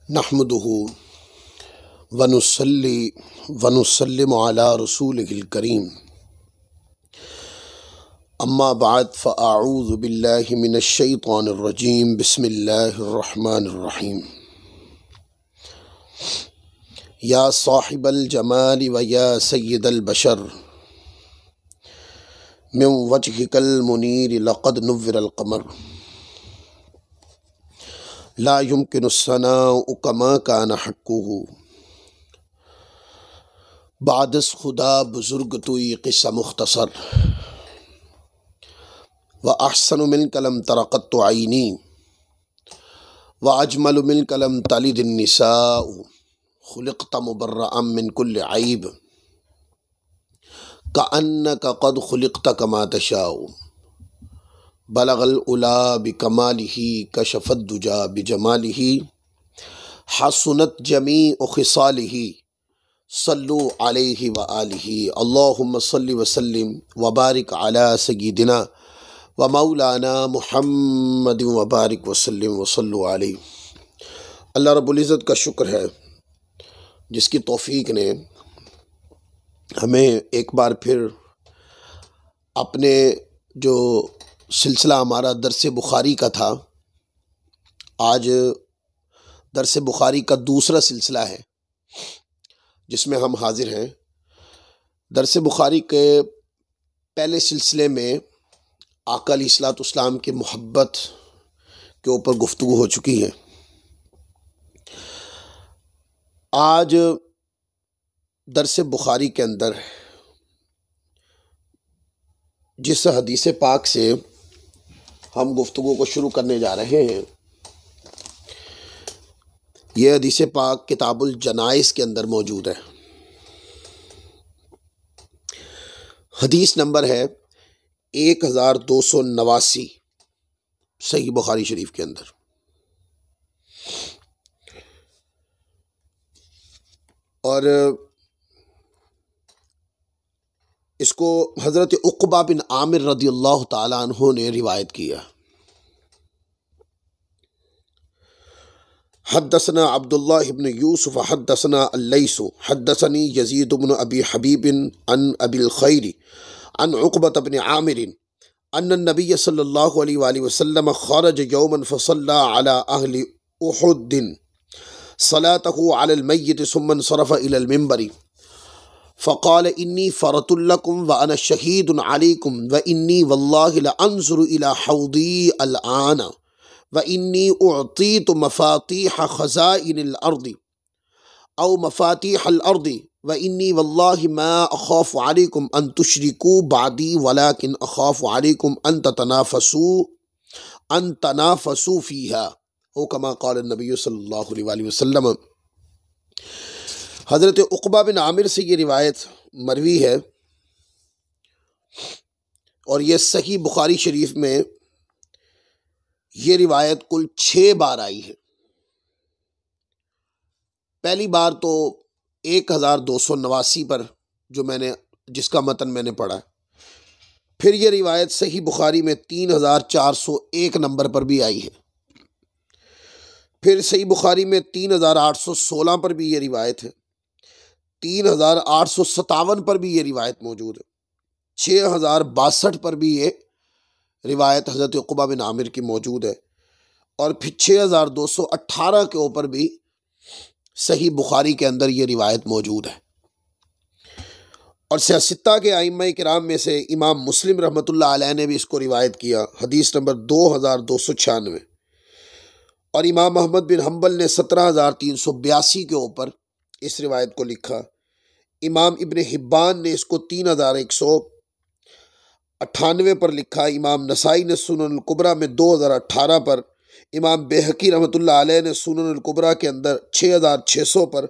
نحمدہ ونصلی ونسلم علی رسولہ الکریم اما بعد فاعوذ باللہ من الشیطان الرجیم بسم اللہ الرحمن الرحیم یا صاحب الجمال و یا سید البشر من وجہک المنیر لقد نور القمر لا يمكن الثناء كما كان حقه بعد از خدا بزرگ توی قصہ مختصر وأحسن منك لم تر قط عيني وأجمل منك لم تلد النساء خلقت مبرأ من كل عيب كأنك قد خلقت كما تشاء بلغ العلا بکمالہ کشف الدجا بجمالہ حسنت جمیع خصالہ صلو علیہ وآلہ اللہم صل وسلم وبارک علی سیدنا ومولانا محمد وبارک وسلم وصلو علیہ۔ اللہ رب العزت کا شکر ہے جس کی توفیق نے ہمیں ایک بار پھر اپنے جو سلسلہ ہمارا درس بخاری کا تھا، آج درس بخاری کا دوسرا سلسلہ ہے جس میں ہم حاضر ہیں۔ درس بخاری کے پہلے سلسلے میں آقا علیہ الصلوۃ والسلام کی محبت کے اوپر گفتگو ہو چکی ہے۔ آج درس بخاری کے اندر جس حدیث پاک سے ہم گفتگو کو شروع کرنے جا رہے ہیں، یہ حدیث پاک کتاب الجنائز کے اندر موجود ہے۔ حدیث نمبر ہے 1289 صحیح بخاری شریف کے اندر۔ اور اس کو حضرت عقبہ بن عامر رضی اللہ تعالیٰ عنہ نے روایت کیا۔ حدثنا عبداللہ بن یوسف حدثنا اللیث حدثنی یزید بن ابی حبیب عن ابی الخیر عن عقبہ بن عامر ان النبی صلی اللہ علیہ وآلہ وسلم خرج یوما فصلى على اہل احد صلاته على المیت ثم انصرف الى المنبر فقال انی فرط لکم وانا شہید علیکم وانی واللہ لانظر الى حوضی الآن وانی اعطیت مفاتیح خزائن الارض او مفاتیح الارض وانی واللہ ما اخاف علیکم ان تشرکوا بعدی ولکن اخاف علیکم ان تنافسوا فیہا او کما قال النبی صلی اللہ علیہ وآلہ وسلم۔ حضرت عقبہ بن عامر سے یہ روایت مروی ہے اور یہ صحیح بخاری شریف میں یہ روایت کل 6 بار آئی ہے۔ پہلی بار تو 1289 پر جس کا متن میں نے پڑھا، پھر یہ روایت صحیح بخاری میں 3401 نمبر پر بھی آئی ہے، پھر صحیح بخاری میں 3816 پر بھی یہ روایت ہے، 3857 پر بھی یہ روایت موجود ہے، 6062 پر بھی یہ روایت حضرت عقبہ بن عامر کی موجود ہے، اور پھر 6218 کے اوپر بھی صحیح بخاری کے اندر یہ روایت موجود ہے۔ اور ستہ کے ائمہ کرام میں سے امام مسلم رحمۃ اللہ علیہ نے بھی اس کو روایت کیا، حدیث نمبر 2296، اور امام احمد بن حنبل نے 17382 کے اوپر اس روایت کو لکھا۔ امام ابن حبان نے اس کو 3198 پر لکھا، امام نسائی نے سنن الکبریٰ میں 2018 پر، امام بیہقی رحمۃ اللہ علیہ نے سنن الکبریٰ کے اندر 6600 پر،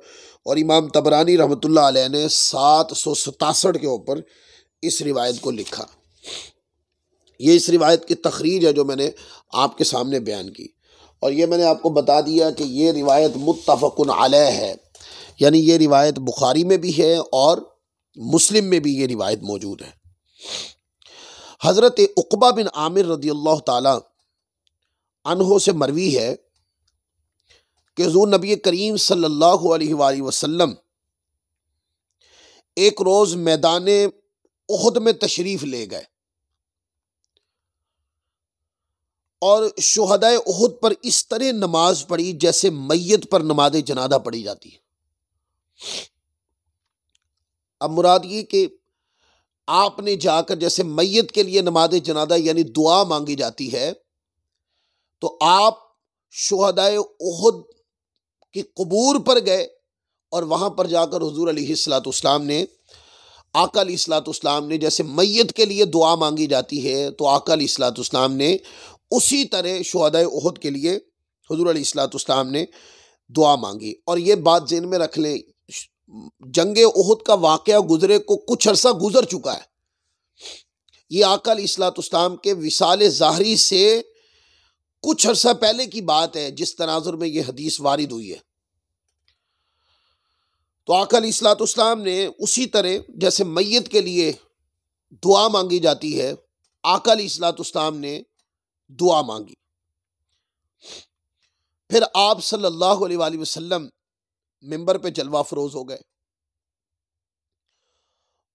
اور امام طبرانی رحمۃ اللہ علیہ نے 767 کے اوپر اس روایت کو لکھا۔ یہ اس روایت کی تخریج ہے جو میں نے آپ کے سامنے بیان کی، اور یہ میں نے آپ کو بتا دیا کہ یہ روایت متفق علیہ ہے، یعنی یہ روایت بخاری میں بھی ہے اور مسلم میں بھی یہ روایت موجود ہے۔ حضرت عقبہ بن عامر رضی اللہ تعالی عنہ سے مروی ہے کہ حضور نبی کریم صلی اللہ علیہ وآلہ وسلم ایک روز میدان احد میں تشریف لے گئے اور شہدائے احد پر اس طرح نماز پڑھی جیسے میت پر نماز جنازہ پڑھی جاتی ہے۔ اب مراد یہ کہ آپ نے جا کر جیسے میت کے لیے نماز جنازہ یعنی دعا مانگی جاتی ہے، تو آپ شہدائے احد کی قبور پر گئے اور وہاں پر جا کر حضور علیہ الصلوۃ والسلام نے، آقا علیہ الصلوۃ والسلام نے جیسے میت کے لیے دعا مانگی جاتی ہے تو آقا علیہ الصلوۃ والسلام نے اسی طرح شہدائے احد کے لیے حضور علیہ الصلوۃ والسلام نے دعا مانگی۔ اور یہ بات ذہن میں رکھ لیں، جنگ احد کا واقعہ گزرے کو کچھ عرصہ گزر چکا ہے، یہ آقا علیہ الصلوۃ والسلام کے وصال ظاہری سے کچھ عرصہ پہلے کی بات ہے جس تناظر میں یہ حدیث وارد ہوئی ہے۔ تو آقا علیہ الصلوۃ والسلام نے اسی طرح جیسے میت کے لیے دعا مانگی جاتی ہے، آقا علیہ الصلوۃ والسلام نے دعا مانگی۔ پھر آپ صلی اللہ علیہ وآلہ وسلم منبر پہ جلوہ فروز ہو گئے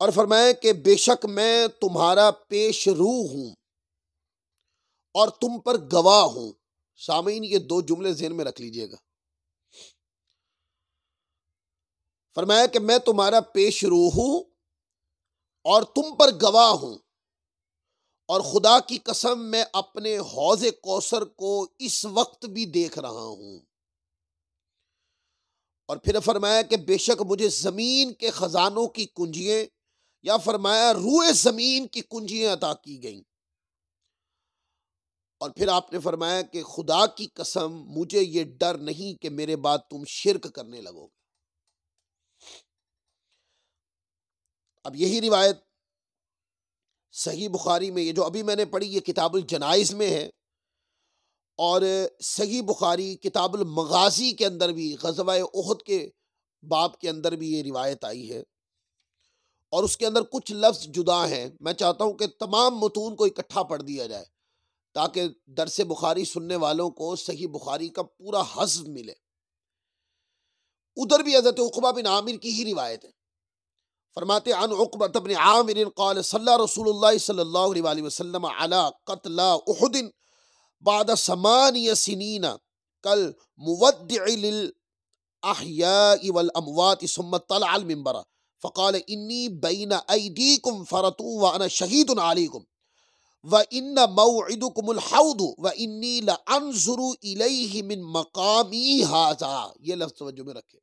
اور فرمایا کہ بے شک میں تمہارا پیش رو ہوں اور تم پر گواہ ہوں۔ سامعین یہ دو جملے ذہن میں رکھ لیجئے گا، فرمایا کہ میں تمہارا پیش رو ہوں اور تم پر گواہ ہوں، اور خدا کی قسم میں اپنے حوض کوثر کو اس وقت بھی دیکھ رہا ہوں۔ اور پھر فرمایا کہ بے شک مجھے زمین کے خزانوں کی کنجیاں یا فرمایا روئے زمین کی کنجیاں عطا کی گئیں۔ اور پھر آپ نے فرمایا کہ خدا کی قسم مجھے یہ ڈر نہیں کہ میرے بعد تم شرک کرنے لگو گے۔ اب یہی روایت صحیح بخاری میں، یہ جو ابھی میں نے پڑھی یہ کتاب الجنائز میں ہے، اور صحیح بخاری کتاب المغازی کے اندر بھی غزوہ احد کے باب کے اندر بھی یہ روایت آئی ہے، اور اس کے اندر کچھ لفظ جدا ہیں۔ میں چاہتا ہوں کہ تمام متون کو اکٹھا پڑھ دیا جائے تاکہ درس بخاری سننے والوں کو صحیح بخاری کا پورا حظ ملے۔ ادھر بھی حضرت عقبہ بن عامر کی ہی روایت ہے، فرماتے عن عقبہ بن عامر قال صلی رسول اللہ صلی اللہ علیہ وآلہ وسلم علی قتل احد بعد 8 سنین کالمودع للاحیاء والاموات ثم طلع المنبر فقال انی بین ایدیکم فرطوا وانا شہید علیکم وَإِنَّ مَوْعِدُكُمُ الْحَوْضُ وَإِنِّي لَأَنْظُرُ إِلَيْهِ مِنْ مَقَامِي هَذَا، یہ لفظ توجہ میں رکھے۔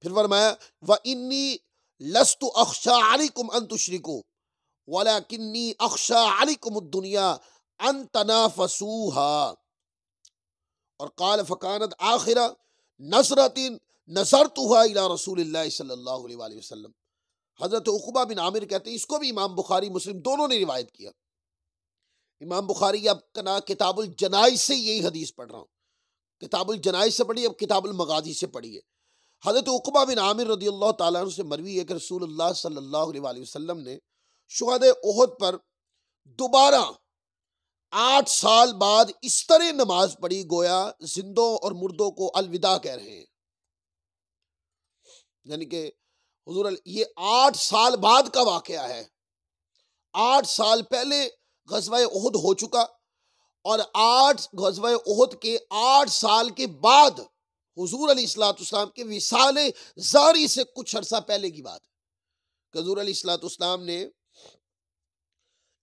پھر فرمایا وَإِنِّي لَسْتُ أَخْشَىٰ عَلَيْكُمْ أَن تُشْرِكُوا وَلَكِنِّي أَخْشَىٰ عَلَيْكُمُ الدُّنْيَا أَن تَنَافَسُوهَا، اور قال فَكَانَتْ آخِرَ نَظْرَةٍ نَظَرْتُهَا إِلَىٰ رسول اللہ صلی اللہ علیہ وآلہ وسلم۔ حضرت عقبہ بن عامر کہتے ہیں، اس کو بھی امام بخاری مسلم دونوں نے روایت کیا۔ امام بخاری اب کتاب الجنائز سے یہی حدیث پڑھ رہا ہوں، کتاب الجنائز سے پڑھی، اب کتاب المغازی سے پڑھی ہے۔ حضرت عقبہ بن عامر رضی اللہ تعالیٰ عنہ سے مروی ہے کہ رسول اللہ صلی اللہ علیہ وآلہ وسلم نے شہدائے احد پر دوبارہ 8 سال بعد اس طرح نماز پڑھی گویا زندوں اور مردوں کو الوداع کہہ رہے ہیں، یعنی کہ حضور یہ 8 سال بعد کا واقعہ ہے۔ 8 سال پہلے غزوہ احد ہو چکا، اور غزوہ احد کے 8 سال کے بعد حضور علیہ الصلوۃ والسلام کے وصال ظاہری سے کچھ عرصہ پہلے کی بات ہے کہ حضور علیہ الصلوۃ والسلام نے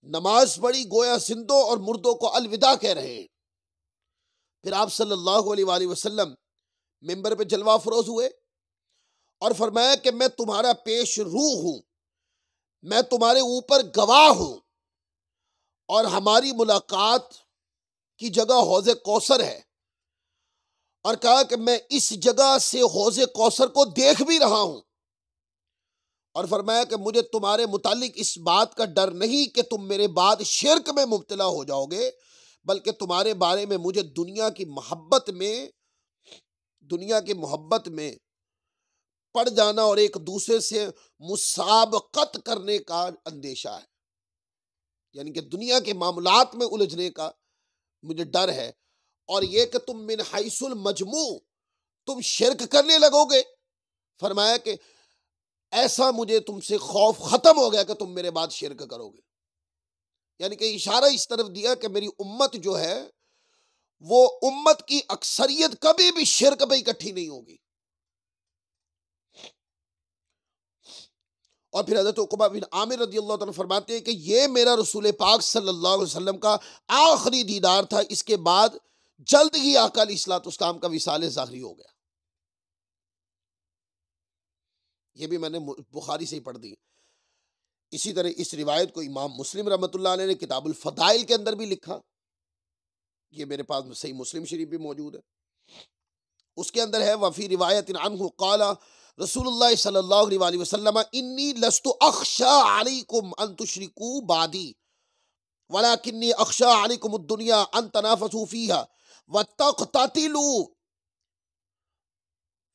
نماز پڑھی گویا زندوں اور مردوں کو الوداع کہہ رہے ہیں۔ پھر آپ صلی اللہ علیہ وآلہ وسلم منبر پہ جلوہ فروز ہوئے اور فرمایا کہ میں تمہارا پیش رو ہوں، میں تمہارے اوپر گواہ ہوں، اور ہماری ملاقات کی جگہ حوض کوثر ہے، اور کہا کہ میں اس جگہ سے حوض کوثر کو دیکھ بھی رہا ہوں، اور فرمایا کہ مجھے تمہارے متعلق اس بات کا ڈر نہیں کہ تم میرے بعد شرک میں مبتلا ہو جاؤ گے، بلکہ تمہارے بارے میں مجھے دنیا کی محبت میں پڑ جانا اور ایک دوسرے سے مسابقت کرنے کا اندیشہ ہے، یعنی کہ دنیا کے معاملات میں الجھنے کا مجھے ڈر ہے، اور یہ کہ تم من حیث المجموع تم شرک کرنے لگو گے، فرمایا کہ ایسا مجھے تم سے خوف ختم ہو گیا کہ تم میرے بعد شرک کرو گے. یعنی کہ اشارہ اس طرف دیا کہ میری امت جو ہے وہ امت کی اکثریت کبھی بھی شرک پہ اکٹھی نہیں ہوگی. اور پھر حضرت عقبہ بن عامر رضی اللہ تعالیٰ فرماتے ہیں کہ یہ میرا رسول پاک صلی اللہ علیہ وسلم کا آخری دیدار تھا، اس کے بعد جلد ہی آقا علیہ الصلوۃ والسلام کا وصال ظاہری ہو گیا. یہ بھی میں نے بخاری سے ہی پڑھ دی. اسی طرح اس روایت کو امام مسلم رحمۃ اللہ علیہ نے کتاب الفضائل کے اندر بھی لکھا، یہ میرے پاس صحیح مسلم شریف بھی موجود ہے. اس کے اندر ہے وفی روایت عنہ قال رسول اللہ صلی اللہ علیہ وسلم انی لست اخشى علیکم ان تشرکوا بعدی ولکنی اخشى علیکم الدنیا ان تنافسوا فیها وتقتتلوا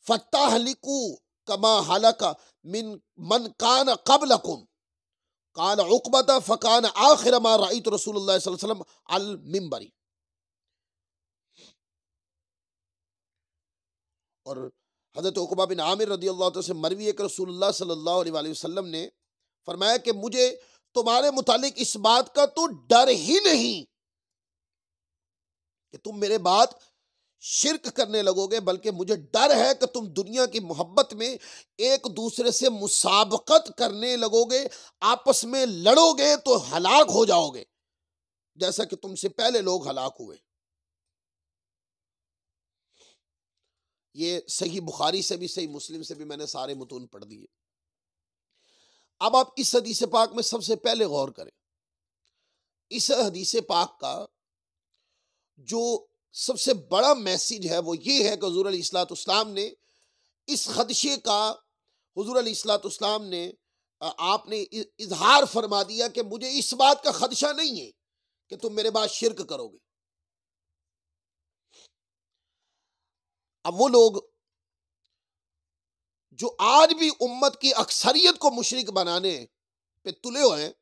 فتہلکوا کما ہلک من کان قبلکم. قال عقبہ فکان آخر ما رأیت رسول اللہ صلی اللہ علیہ وسلم علی المنبر. اور حضرت عقبہ بن عامر رضی اللہ عنہ سے مروی ہے کہ رسول اللہ صلی اللہ علیہ وسلم نے فرمایا کہ مجھے تمہارے متعلق اس بات کا تو ڈر ہی نہیں کہ تم میرے بعد شرک کرنے لگو گے، بلکہ مجھے ڈر ہے کہ تم دنیا کی محبت میں ایک دوسرے سے مسابقت کرنے لگو گے، آپس میں لڑو گے تو ہلاک ہو جاؤ گے جیسا کہ تم سے پہلے لوگ ہلاک ہوئے. یہ صحیح بخاری سے بھی صحیح مسلم سے بھی میں نے سارے متون پڑھ دیے. اب آپ اس حدیث پاک میں سب سے پہلے غور کریں. اس حدیث پاک کا جو سب سے بڑا میسیج ہے وہ یہ ہے کہ حضور علیہ الصلوۃ والسلام نے اس خدشے کا حضور علیہ الصلوۃ والسلام نے آپ نے اظہار فرما دیا کہ مجھے اس بات کا خدشہ نہیں ہے کہ تم میرے بعد شرک کرو گے. اب وہ لوگ جو آج بھی امت کی اکثریت کو مشرک بنانے پہ تلے ہوئے ہیں،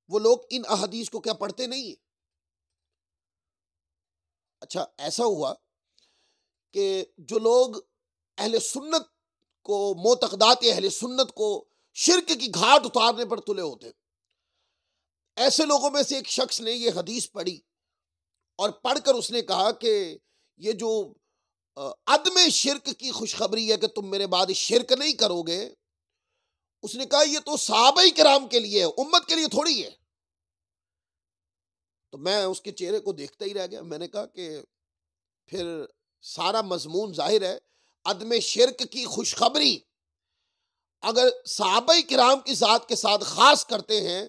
وہ لوگ ان احادیث کو کیا پڑھتے نہیں ہیں؟ اچھا ایسا ہوا کہ جو لوگ اہل سنت کو معتقدات اہل سنت کو شرک کی گھاٹ اتارنے پر تلے ہوتے ہیں، ایسے لوگوں میں سے ایک شخص نے یہ حدیث پڑھی اور پڑھ کر اس نے کہا کہ یہ جو عدم شرک کی خوشخبری ہے کہ تم میرے بعد شرک نہیں کرو گے، اس نے کہا یہ تو صحابہ کرام کے لیے ہے، امت کے لیے تھوڑی ہے. تو میں اس کے چہرے کو دیکھتا ہی رہ گیا. میں نے کہا کہ پھر سارا مضمون ظاہر ہے. عدم شرک کی خوشخبری اگر صحابہ کرام کی ذات کے ساتھ خاص کرتے ہیں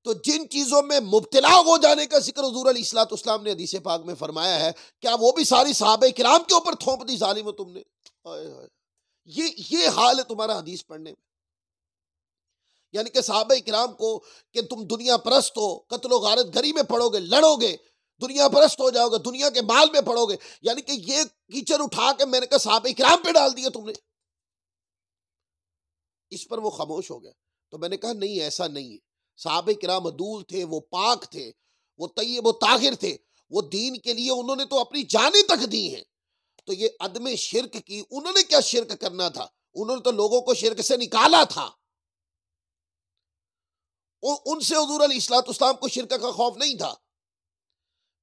تو جن چیزوں میں مبتلا ہو جانے کا ذکر حضور علیہ الصلوۃ والسلام نے حدیث پاک میں فرمایا ہے، کیا وہ بھی ساری صحابہ کرام کے اوپر تھوپ دی ظالمو تم نے؟ یہ حال ہے تمہارا حدیث پڑھنے میں. یعنی کہ صحابہ کرام کو کہ تم دنیا پرست ہو، قتل و غارت گری میں پڑو گے، لڑو گے، دنیا پرست ہو جاؤ گے، دنیا کے مال میں پڑو گے، یعنی کہ یہ کیچڑ اٹھا کے میں نے کہا صحابہ کرام پہ ڈال دیا تم نے. اس پر وہ خاموش ہو گیا. تو میں نے کہا نہیں، ایسا نہیں ہے. صحابہ کرام عدول تھے، وہ پاک تھے، وہ طیب و طاہر تھے، وہ دین کے لیے انہوں نے تو اپنی جانیں تک دی ہیں. تو یہ عدم شرک کی، انہوں نے کیا شرک کرنا تھا؟ انہوں نے تو لوگوں کو شرک سے نکالا تھا. ان سے حضور علیہ الصلوۃ والسلام کو شرک کا خوف نہیں تھا،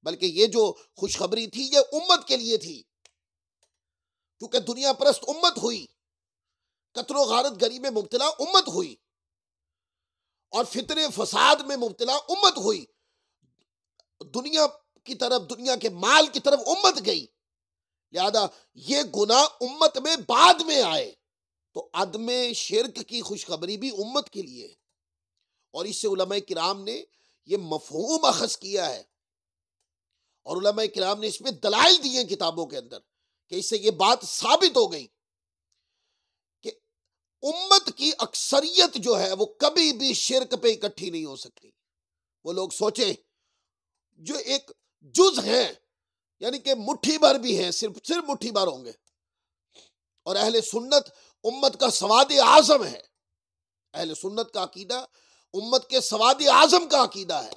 بلکہ یہ جو خوشخبری تھی یہ امت کے لیے تھی، کیونکہ دنیا پرست امت ہوئی، قتل و غارت گری میں مبتلا امت ہوئی، اور فتنے فساد میں مبتلا امت ہوئی، دنیا کی طرف، دنیا کے مال کی طرف امت گئی. لہذا یہ گناہ امت میں بعد میں آئے، تو عدم شرک کی خوشخبری بھی امت کے لیے ہے. اور اس سے علماء کرام نے یہ مفہوم اخذ کیا ہے، اور علماء کرام نے اس میں دلائل دیے کتابوں کے اندر کہ اس سے یہ بات ثابت ہو گئی کہ امت کی اکثریت جو ہے وہ کبھی بھی شرک پہ اکٹھی نہیں ہو سکتی. وہ لوگ سوچیں جو ایک جز ہیں، یعنی کہ مٹھی بھر بھی ہیں، صرف مٹھی بھر ہوں گے، اور اہل سنت امت کا سواد اعظم ہے. اہل سنت کا عقیدہ امت کے سواد اعظم کا عقیدہ ہے،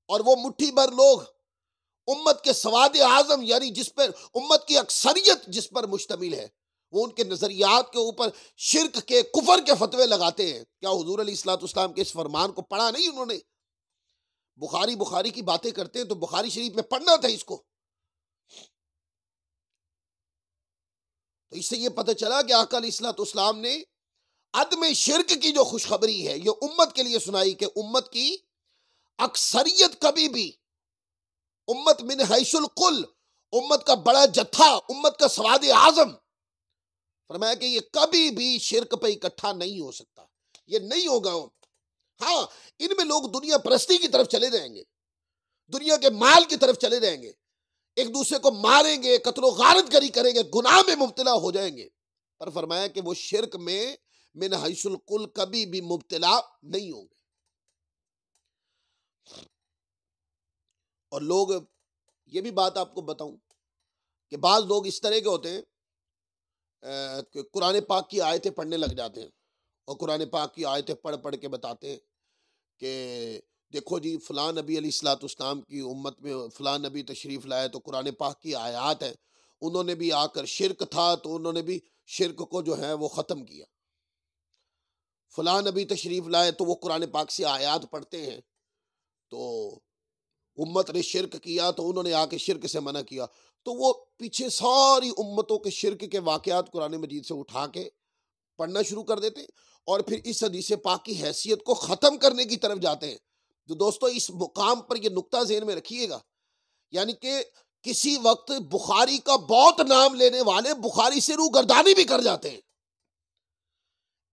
اور وہ مٹھی بھر لوگ امت کے سواد اعظم یعنی جس پر امت کی اکثریت جس پر مشتمل ہے، وہ ان کے نظریات کے اوپر شرک کے کفر کے فتوے لگاتے ہیں. کیا حضور علیہ الصلوۃ والسلام کے اس فرمان کو پڑھا نہیں انہوں نے؟ بخاری کی باتیں کرتے ہیں تو بخاری شریف میں پڑھنا تھا اس کو. تو اس سے یہ پتہ چلا کہ آقا علیہ الصلوۃ والسلام نے عدم شرک کی جو خوشخبری ہے یہ امت کے لیے سنائی کہ امت کی اکثریت کبھی بھی، امت من حیث القل، امت کا بڑا جتھا، امت کا سواد اعظم، فرمایا کہ یہ کبھی بھی شرک پہ اکٹھا نہیں ہو سکتا، یہ نہیں ہوگا. ہاں، ان میں لوگ دنیا پرستی کی طرف چلے جائیں گے، دنیا کے مال کی طرف چلے جائیں گے، ایک دوسرے کو ماریں گے، قتل و غارت گری کریں گے، گناہ میں مبتلا ہو جائیں گے، پر فرمایا کہ وہ شرک میں من حیث القل کبھی بھی مبتلا نہیں ہوں گے. اور لوگ، یہ بھی بات آپ کو بتاؤں کہ بعض لوگ اس طرح کے ہوتے ہیں کہ قرآن پاک کی آیتیں پڑھنے لگ جاتے ہیں اور قرآن پاک کی آیتیں پڑھ کے بتاتے ہیں کہ دیکھو جی فلاں نبی علیہ الصلوۃ والسلام کی امت میں فلاں نبی تشریف لائے تو قرآن پاک کی آیات ہیں، انہوں نے بھی آ کر شرک تھا تو انہوں نے بھی شرک کو جو ہے وہ ختم کیا. فلاں نبی تشریف لائے تو وہ قرآن پاک سے آیات پڑھتے ہیں تو امت نے شرک کیا تو انہوں نے آ کے شرک سے منع کیا. تو وہ پیچھے ساری امتوں کے شرک کے واقعات قرآن مجید سے اٹھا کے پڑھنا شروع کر دیتے ہیں اور پھر اس حدیث پاک کی حیثیت کو ختم کرنے کی طرف جاتے ہیں. تو دوستو اس مقام پر یہ نقطہ ذہن میں رکھیے گا، یعنی کہ کسی وقت بخاری کا بہت نام لینے والے بخاری سے روگردانی بھی کر جاتے ہیں.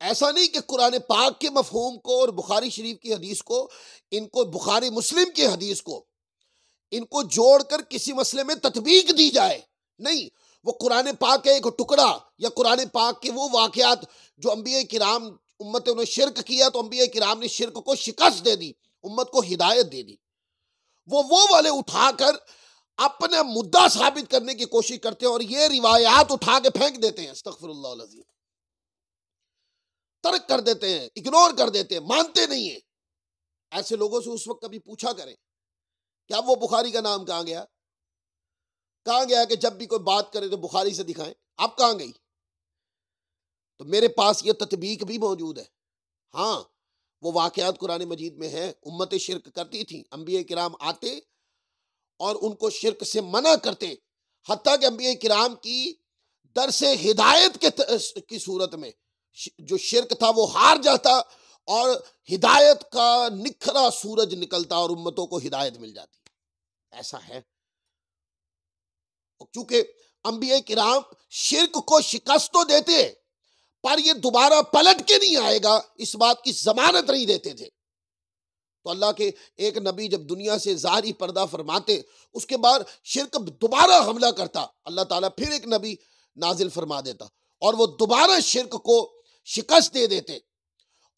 ایسا نہیں کہ قرآن پاک کے مفہوم کو اور بخاری شریف کی حدیث کو، ان کو بخاری مسلم کی حدیث کو ان کو جوڑ کر کسی مسئلے میں تطبیق دی جائے، نہیں. وہ قرآن پاک کا ایک ٹکڑا یا قرآن پاک کے وہ واقعات جو انبیاء کرام امت نے شرک کیا تو انبیاء کرام نے شرک کو شکست دے دی، امت کو ہدایت دے دی، وہ والے اٹھا کر اپنا مدعا ثابت کرنے کی کوشش کرتے ہیں اور یہ روایات اٹھا کے پھینک دیتے ہیں، استغفر اللہ العظیم، ترک کر دیتے ہیں، اگنور کر دیتے ہیں، مانتے نہیں ہیں. ایسے لوگوں سے اس وقت کبھی پوچھا کریں کیا وہ بخاری کا نام کہاں گیا؟ کہاں گیا کہ جب بھی کوئی بات کرے تو بخاری سے دکھائیں؟ اب کہاں گئی؟ تو میرے پاس یہ تطبیق بھی موجود ہے. ہاں، وہ واقعات قرآن مجید میں ہیں، امت شرک کرتی تھی، انبیاء کرام آتے اور ان کو شرک سے منع کرتے، حتیٰ کہ انبیاء کرام کی درس ہدایت کی صورت میں جو شرک تھا وہ ہار جاتا اور ہدایت کا نکھرا سورج نکلتا اور امتوں کو ہدایت مل جاتی. ایسا ہے. چونکہ انبیاء کرام شرک کو شکست تو دیتے پر یہ دوبارہ پلٹ کے نہیں آئے گا اس بات کی ضمانت نہیں دیتے تھے. تو اللہ کے ایک نبی جب دنیا سے ظاہری پردہ فرماتے، اس کے بعد شرک دوبارہ حملہ کرتا، اللہ تعالیٰ پھر ایک نبی نازل فرما دیتا اور وہ دوبارہ شرک کو شکست دے دیتے،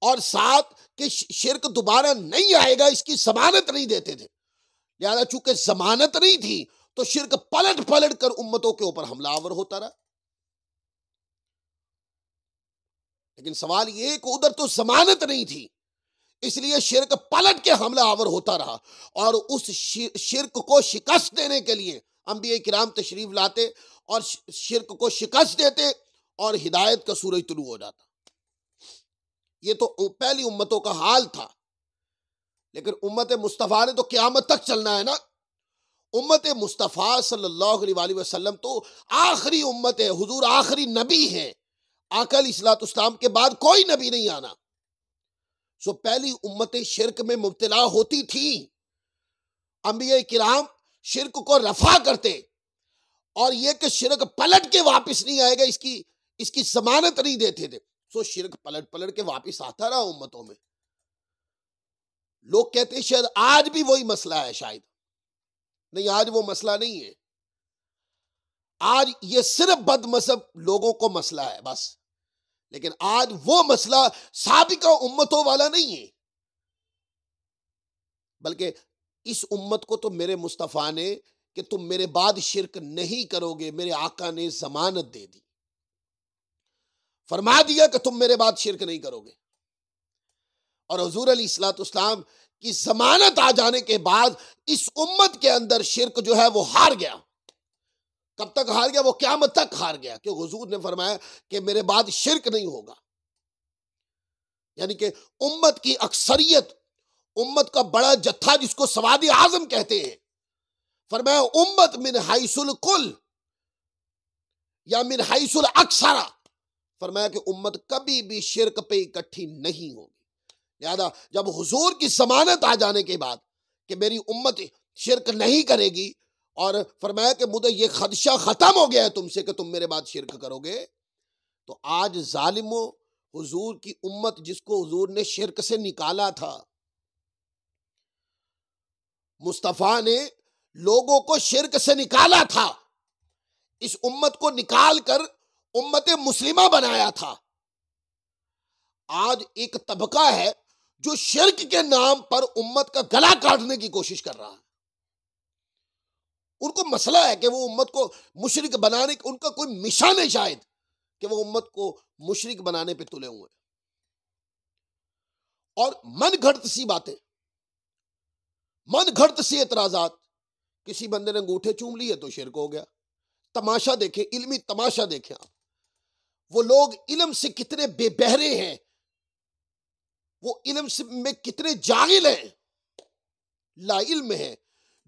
اور ساتھ کہ شرک دوبارہ نہیں آئے گا اس کی ضمانت نہیں دیتے تھے. لہذا چونکہ ضمانت نہیں تھی تو شرک پلٹ کر امتوں کے اوپر حملہ آور ہوتا رہا. لیکن سوال یہ کہ ادھر تو ضمانت نہیں تھی، اس لیے شرک پلٹ کے حملہ آور ہوتا رہا، اور اس شرک کو شکست دینے کے لیے انبیاء کرام تشریف لاتے اور شرک کو شکست دیتے اور ہدایت کا سورج طلوع ہو جاتا. یہ تو پہلی امتوں کا حال تھا. لیکن امت مصطفیٰ نے تو قیامت تک چلنا ہے نا. امت مصطفیٰ صلی اللہ علیہ وآلہ وسلم تو آخری امت ہے، حضور آخری نبی ہیں، آقا علیہ الصلوۃ والسلام کے بعد کوئی نبی نہیں آنا. سو پہلی امتیں شرک میں مبتلا ہوتی تھی، انبیاء کرام شرک کو رفع کرتے، اور یہ کہ شرک پلٹ کے واپس نہیں آئے گا اس کی ضمانت نہیں دیتے تھے. سو شرک پلٹ کے واپس آتا رہا امتوں میں. لوگ کہتے ہیں شاید آج بھی وہی مسئلہ ہے، شاید نہیں، آج وہ مسئلہ نہیں ہے. آج یہ صرف بد مذہب لوگوں کو مسئلہ ہے بس، لیکن آج وہ مسئلہ سابقہ امتوں والا نہیں ہے، بلکہ اس امت کو تو میرے مصطفیٰ نے کہ تم میرے بعد شرک نہیں کرو گے، میرے آقا نے ضمانت دے دی، فرما دیا کہ تم میرے بعد شرک نہیں کرو گے. اور حضور علیہ الصلوۃ والسلام کی ضمانت آ جانے کے بعد اس امت کے اندر شرک جو ہے وہ ہار گیا۔ کب تک ہار گیا؟ وہ قیامت تک ہار گیا، کہ حضور نے فرمایا کہ میرے بعد شرک نہیں ہوگا۔ یعنی کہ امت کی اکثریت، امت کا بڑا جتھا جس کو سواد اعظم کہتے ہیں، فرمایا امت من حیث الکل یا من حیث الاکثر، فرمایا کہ امت کبھی بھی شرک پہ اکٹھی نہیں ہوگی۔ لہذا جب حضور کی ضمانت آ جانے کے بعد کہ میری امت شرک نہیں کرے گی، اور فرمایا کہ مجھے یہ خدشہ ختم ہو گیا ہے تم سے کہ تم میرے بعد شرک کرو گے، تو آج ظالموں، حضور کی امت جس کو حضور نے شرک سے نکالا تھا، مصطفیٰ نے لوگوں کو شرک سے نکالا تھا، اس امت کو نکال کر امت مسلمہ بنایا تھا، آج ایک طبقہ ہے جو شرک کے نام پر امت کا گلا کاٹنے کی کوشش کر رہا ہے۔ ان کو مسئلہ ہے کہ وہ امت کو مشرک بنانے، ان کا کوئی مشن ہے شاید کہ وہ امت کو مشرک بنانے پہ تلے ہوئے، اور من گھڑت سی باتیں، من گھڑت سی اعتراضات۔ کسی بندے نے انگوٹھے چوم لیے تو شرک ہو گیا۔ تماشا دیکھیں، علمی تماشا دیکھیں آپ، وہ لوگ علم سے کتنے بے بہرے ہیں، وہ علم میں کتنے جاہل ہیں، لا علم ہیں،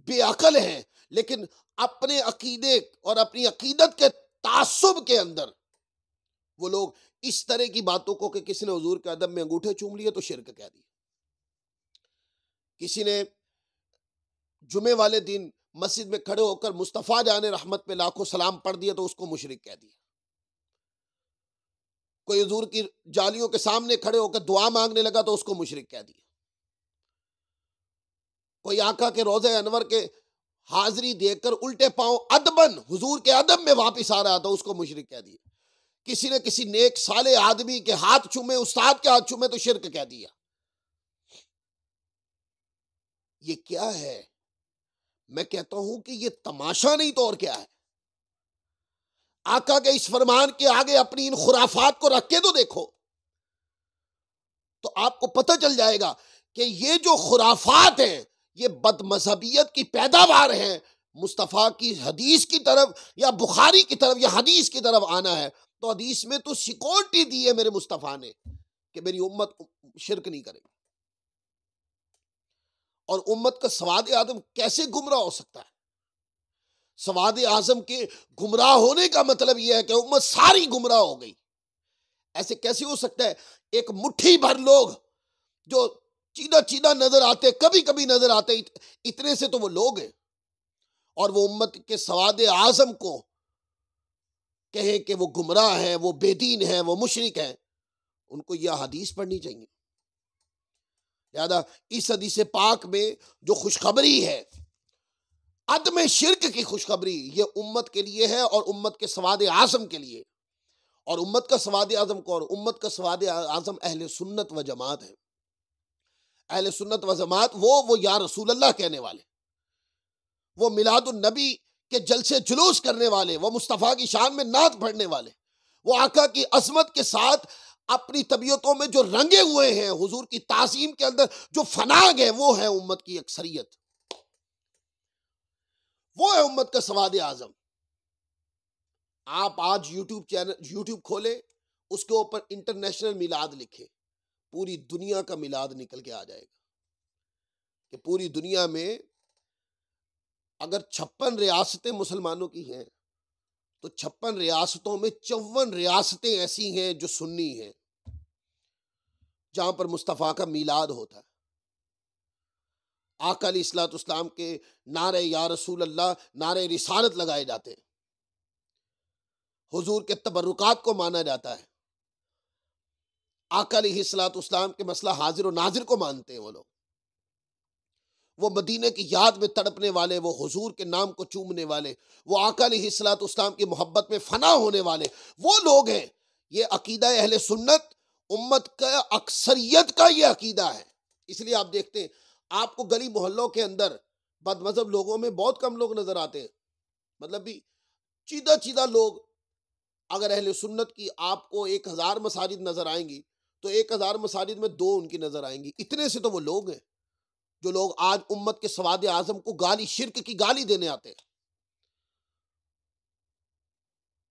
بے عقل ہیں، لیکن اپنے عقیدے اور اپنی عقیدت کے تعصب کے اندر وہ لوگ اس طرح کی باتوں کو، کہ کسی نے حضور کے ادب میں انگوٹھے چوم لیے تو شرک کہہ دیا، کسی نے جمعے والے دن مسجد میں کھڑے ہو کر مصطفیٰ جان رحمت پہ لاکھوں سلام پڑھ دیا تو اس کو مشرک کہہ دیا، کوئی حضور کی جالیوں کے سامنے کھڑے ہو کر دعا مانگنے لگا تو اس کو مشرک کہہ دیا، کوئی آقا کے روضہ انور کے حاضری دے کر الٹے پاؤں ادبن حضور کے ادب میں واپس آ رہا تھا، اس کو مشرک کہہ دیا، کسی نے کسی نیک صالح آدمی کے ہاتھ چومے، استاد کے ہاتھ چومے تو شرک کہہ دیا۔ یہ کیا ہے؟ میں کہتا ہوں کہ یہ تماشا نہیں تو اور کیا ہے۔ آقا کے اس فرمان کے آگے اپنی ان خرافات کو رکھ کے تو دیکھو، تو آپ کو پتہ چل جائے گا کہ یہ جو خرافات ہیں یہ بد مذہبیت کی پیداوار ہیں۔ مصطفیٰ کی حدیث کی طرف یا بخاری کی طرف یا حدیث کی طرف آنا ہے تو حدیث میں تو سیکورٹی دی ہے میرے مصطفیٰ نے کہ میری امت شرک نہیں کرے گی، اور امت کا سواد اعظم کیسے گمراہ ہو سکتا ہے؟ سواد اعظم کے گمراہ ہونے کا مطلب یہ ہے کہ امت ساری گمراہ ہو گئی۔ ایسے کیسے ہو سکتا ہے؟ ایک مٹھی بھر لوگ جو چیدہ چیدہ نظر آتے، کبھی کبھی نظر آتے، اتنے سے تو وہ لوگ ہیں، اور وہ امت کے سواد اعظم کو کہیں کہ وہ گمراہ ہیں، وہ بے دین ہیں، وہ مشرک ہیں۔ ان کو یہ حدیث پڑھنی چاہیے۔ لہذا اس حدیث پاک میں جو خوشخبری ہے، عدم شرک کی خوشخبری، یہ امت کے لیے ہے اور امت کے سواد اعظم کے لیے، اور امت کا سواد اعظم کو، اور امت کا سواد اعظم اہل سنت و جماعت ہے۔ اہل سنت و جماعت وہ یا رسول اللہ کہنے والے، وہ میلاد النبی کے جلسے جلوس کرنے والے، وہ مصطفیٰ کی شان میں نعت پڑھنے والے، وہ آقا کی عظمت کے ساتھ اپنی طبیعتوں میں جو رنگے ہوئے ہیں، حضور کی تعظیم کے اندر جو فناگ ہے، وہ ہے امت کی اکثریت، وہ ہے امت کا سواد اعظم۔ آپ آج یوٹیوب کھولیں، اس کے اوپر انٹرنیشنل میلاد لکھیں، پوری دنیا کا میلاد نکل کے آ جائے گا، کہ پوری دنیا میں اگر 56 ریاستیں مسلمانوں کی ہیں تو 56 ریاستوں میں 54 ریاستیں ایسی ہیں جو سنی ہیں، جہاں پر مصطفیٰ کا میلاد ہوتا ہے، آقا علیہ الصلوۃ والسلام کے نعرہ یا رسول اللہ، نعرہ رسالت لگائے جاتے ہیں، حضور کے تبرکات کو مانا جاتا ہے، آقا علیہ الصلوۃ والسلام کے مسئلہ حاضر و ناظر کو مانتے ہیں وہ لوگ، وہ مدینے کی یاد میں تڑپنے والے، وہ حضور کے نام کو چومنے والے، وہ آقا علیہ الصلوۃ والسلام کی محبت میں فنا ہونے والے، وہ لوگ ہیں۔ یہ عقیدہ اہل سنت امت کا اکثریت کا یہ عقیدہ ہے۔ اس لیے آپ دیکھتے ہیں، آپ کو گلی محلوں کے اندر بد مذہب لوگوں میں بہت کم لوگ نظر آتے ہیں، مطلب بھی چیدہ چیدہ لوگ۔ اگر اہل سنت کی آپ کو 1000 مساجد نظر آئیں گی تو 1000 مساجد میں 2 ان کی نظر آئیں گی، اتنے سے تو وہ لوگ ہیں۔ جو لوگ آج امت کے سواد اعظم کو گالی، شرک کی گالی دینے آتے ہیں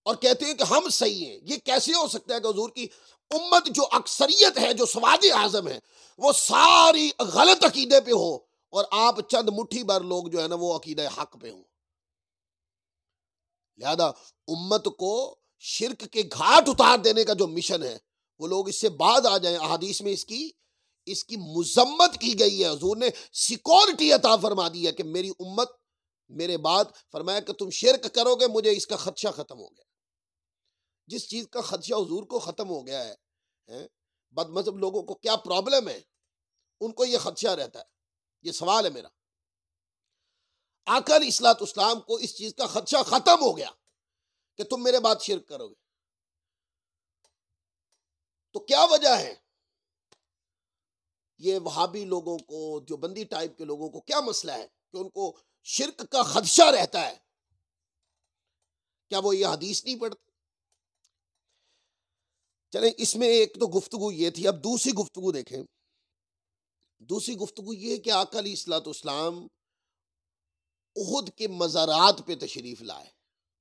اور کہتے ہیں کہ ہم صحیح ہیں، یہ کیسے ہو سکتا ہے کہ حضور کی امت جو اکثریت ہے، جو سواد اعظم ہے، وہ ساری غلط عقیدے پہ ہو اور آپ چند مٹھی بھر لوگ جو ہے نا وہ عقیدہ حق پہ ہوں؟ لہذا امت کو شرک کے گھاٹ اتار دینے کا جو مشن ہے وہ لوگ اس سے بعد آ جائیں۔ احادیث میں اس کی مذمت کی گئی ہے، حضور نے سیکورٹی عطا فرما دی ہے کہ میری امت میرے بعد، فرمایا کہ تم شرک کرو گے مجھے اس کا خدشہ ختم ہو گیا۔ جس چیز کا خدشہ حضور کو ختم ہو گیا ہے، بد مذہب لوگوں کو کیا پرابلم ہے؟ ان کو یہ خدشہ رہتا ہے۔ یہ سوال ہے میرا، آقا علیہ الصلوۃ والسلام کو اس چیز کا خدشہ ختم ہو گیا کہ تم میرے بعد شرک کرو گے، تو کیا وجہ ہے؟ یہ وہابی لوگوں کو، جو بندی ٹائپ کے لوگوں کو کیا مسئلہ ہے کہ ان کو شرک کا خدشہ رہتا ہے؟ کیا وہ یہ حدیث نہیں پڑھتے؟ چلیں، اس میں ایک تو گفتگو یہ تھی، اب دوسری گفتگو دیکھیں۔ دوسری گفتگو یہ کہ آقا علیہ الصلوۃ والسلام احد کے مزارات پہ تشریف لائے،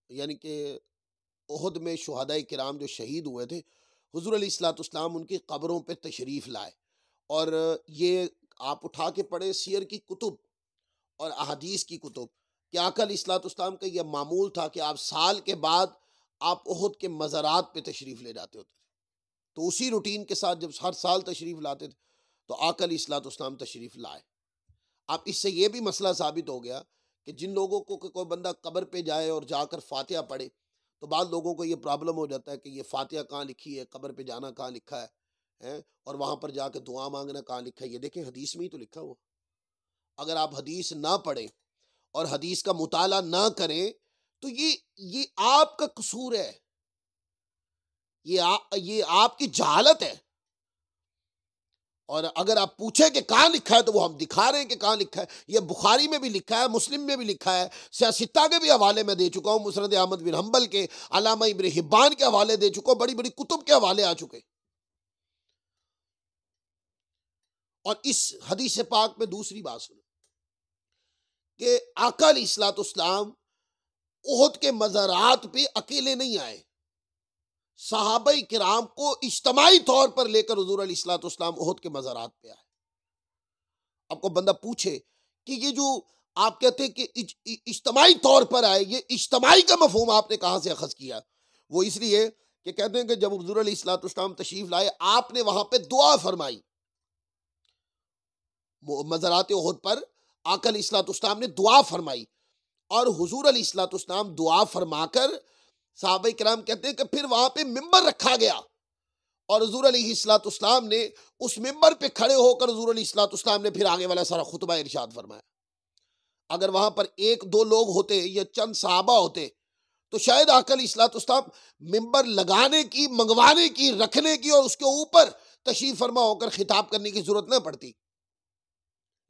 یعنی کہ احد میں شہداء کرام جو شہید ہوئے تھے، حضور علیہ الصلوۃ والسلام ان کی قبروں پہ تشریف لائے۔ اور یہ آپ اٹھا کے پڑھیں سیر کی کتب اور احادیث کی کتب کہ آقا علیہ الصلوۃ والسلام کا یہ معمول تھا کہ آپ سال کے بعد آپ احد کے مزارات پہ تشریف لے جاتے ہوتے تھے۔ تو اسی روٹین کے ساتھ جب ہر سال تشریف لاتے تھے تو آقا علیہ الصلوۃ والسلام تشریف لائے۔ اب اس سے یہ بھی مسئلہ ثابت ہو گیا کہ جن لوگوں کو کوئی بندہ قبر پہ جائے اور جا کر فاتحہ پڑھے، تو بعض لوگوں کو یہ پرابلم ہو جاتا ہے کہ یہ فاتحہ کہاں لکھی ہے، قبر پہ جانا کہاں لکھا ہے، اور وہاں پر جا کے دعا مانگنا کہاں لکھا ہے۔ یہ دیکھیں حدیث میں ہی تو لکھا ہوا۔ اگر آپ حدیث نہ پڑھیں اور حدیث کا مطالعہ نہ کریں تو یہ آپ کا قصور ہے، یہ آپ کی جہالت ہے۔ اور اگر آپ پوچھیں کہ کہاں لکھا ہے تو وہ ہم دکھا رہے ہیں کہ کہاں لکھا ہے۔ یہ بخاری میں بھی لکھا ہے، مسلم میں بھی لکھا ہے، سیاستہ کے بھی حوالے میں دے چکا ہوں، مسند احمد بن حنبل کے، علامہ ابن حبان کے حوالے دے چکا ہوں، بڑی بڑی کتب کے حوالے آ چکے۔ اور اس حدیث پاک میں دوسری بات سنیں کہ آقا علیہ الصلوۃ والسلام احد کے مزارات پہ اکیلے نہیں آئے، صحابہ کرام کو اجتماعی طور پر لے کر حضور علیہ الصلوۃ والسلام احد کے مزارات پہ آئے۔ اب کو بندہ پوچھے کہ یہ جو آپ کہتے ہیں کہ اجتماعی طور پر آئے، یہ اجتماعی کا مفہوم آپ نے کہاں سے اخذ کیا؟ وہ اس لیے کہ کہتے ہیں کہ جب حضور علیہ الصلوۃ والسلام تشریف لائے، آپ نے وہاں پہ دعا فرمائی۔ مزارات احد پر آقا علیہ الصلوۃ والسلام نے دعا فرمائی، اور حضور علیہ الصلوۃ والسلام دعا فرما کر، صحابہ کرام کہتے ہیں کہ پھر وہاں پہ ممبر رکھا گیا، اور حضور علیہ الصلوۃ والسلام نے اس ممبر پہ کھڑے ہو کر حضور علیہ الصلوۃ والسلام نے پھر آگے والا سارا خطبہ ارشاد فرمایا۔ اگر وہاں پر ایک دو لوگ ہوتے یا چند صحابہ ہوتے تو شاید آقا علیہ الصلوۃ والسلام ممبر لگانے کی، منگوانے کی، رکھنے کی اور اس کے اوپر تشریف فرما ہو کر خطاب کرنے کی ضرورت نہ پڑتی۔